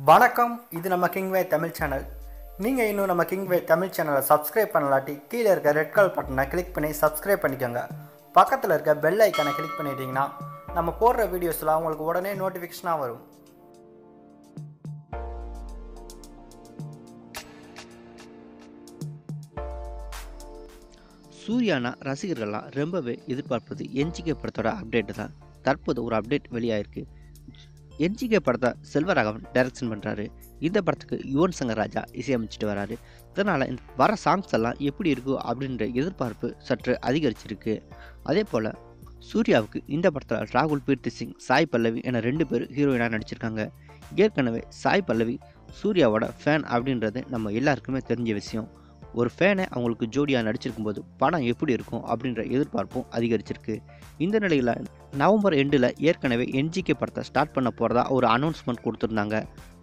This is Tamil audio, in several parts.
வணக்கம். இது நம்ம கிங்வே தமிழ் சேனல். நீங்கள் இன்னும் நம்ம கிங்வே தமிழ் சேனலை சப்ஸ்கிரைப் பண்ணலாட்டி கீழே இருக்க ரெட் கலர் பட்டனை கிளிக் பண்ணி சப்ஸ்கிரைப் பண்ணிக்கோங்க. பக்கத்தில் இருக்க பெல் ஐக்கானை கிளிக் பண்ணிட்டீங்கன்னா நம்ம போடுற வீடியோஸ்லாம் உங்களுக்கு உடனே நோட்டிஃபிகேஷனாக வரும். சூர்யானா ரசிகர்கள்லாம் ரொம்பவே எதிர்பார்ப்பது என்ஜிகே படத்தோட அப்டேட் தான். தற்போது ஒரு அப்டேட் வெளியாயிருக்கு. என்ஜிகே படத்தை செல்வராகவன் டைரக்ஷன் பண்ணுறாரு. இந்த படத்துக்கு யுவன் சங்கர் ராஜா இசையமைச்சிட்டு வராரு. இதனால் வர சாங்ஸ் எல்லாம் எப்படி இருக்கும் அப்படின்ற எதிர்பார்ப்பு சற்று அதிகரிச்சிருக்கு. அதே போல் சூர்யாவுக்கு இந்த படத்தில் ராகுல் பீர்த்தி சிங், சாய் பல்லவி என 2 பேர் ஹீரோயினாக நடிச்சிருக்காங்க. ஏற்கனவே சாய் பல்லவி சூர்யாவோட ஃபேன் அப்படின்றது நம்ம எல்லாருக்குமே தெரிஞ்ச விஷயம். ஒரு ஃபேனை அவங்களுக்கு ஜோடியாக நடிச்சிருக்கும் போது படம் எப்படி இருக்கும் அப்படின்ற எதிர்பார்ப்பும் அதிகரிச்சிருக்கு. இந்த நிலையில் நவம்பர் எண்டில் ஏற்கனவே என்ஜிகே படத்தை ஸ்டார்ட் பண்ண போகிறதா ஒரு அனௌன்ஸ்மெண்ட் கொடுத்துருந்தாங்க.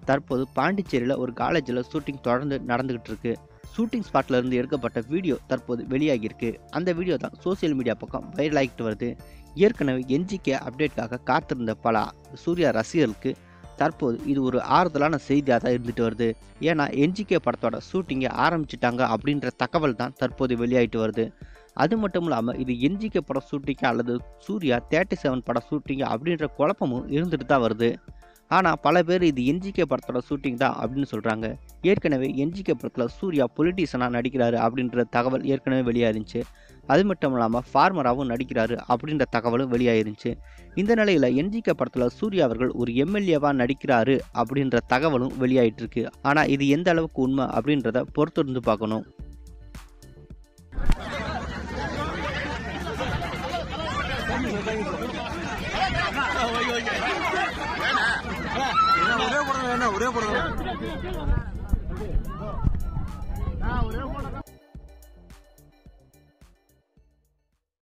தற்போது பாண்டிச்சேரியில் ஒரு காலேஜில் ஷூட்டிங் தொடர்ந்து நடந்துகிட்டு இருக்கு. ஷூட்டிங் ஸ்பாட்டில் இருந்து எடுக்கப்பட்ட வீடியோ தற்போது வெளியாகியிருக்கு. அந்த வீடியோ தான் சோசியல் மீடியா பக்கம் வைரல் ஆகிட்டு வருது. ஏற்கனவே என்ஜிகே அப்டேட்காக காத்திருந்த பல சூர்யா ரசிகர்களுக்கு தற்போது இது ஒரு ஆறுதலான செய்தியாக தான் இருந்துட்டு வருது. ஏன்னா என்ஜிகே படத்தோட ஷூட்டிங்கை ஆரம்பிச்சிட்டாங்க அப்படின்ற தகவல் தான் தற்போது வெளியாகிட்டு வருது. அது மட்டும் இல்லாமல் இது என்ஜிகே படம் ஷூட்டிங்கா அல்லது சூர்யா 37 படம் ஷூட்டிங்கா அப்படின்ற குழப்பமும் இருந்துட்டு தான் வருது. ஆனால் பல பேர் இது என்ஜிகே படத்தோட ஷூட்டிங் தான் அப்படின்னு சொல்கிறாங்க. ஏற்கனவே என்ஜிகே படத்தில் சூர்யா பொலிட்டீஷனாக நடிக்கிறாரு அப்படின்ற தகவல் ஏற்கனவே வெளியாயிருந்துச்சு. அது மட்டும் இல்லாமல் ஃபார்மராகவும் நடிக்கிறாரு அப்படின்ற தகவலும் வெளியாயிருந்துச்சு. இந்த நிலையில் என்ஜிகே படத்தில் சூர்யா அவர்கள் ஒரு எம்எல்ஏவாக நடிக்கிறாரு அப்படின்ற தகவலும் வெளியாயிட்டு இருக்கு. ஆனால் இது எந்த அளவுக்கு உண்மை அப்படின்றத பொறுத்திருந்து பார்க்கணும். ஒரே படம்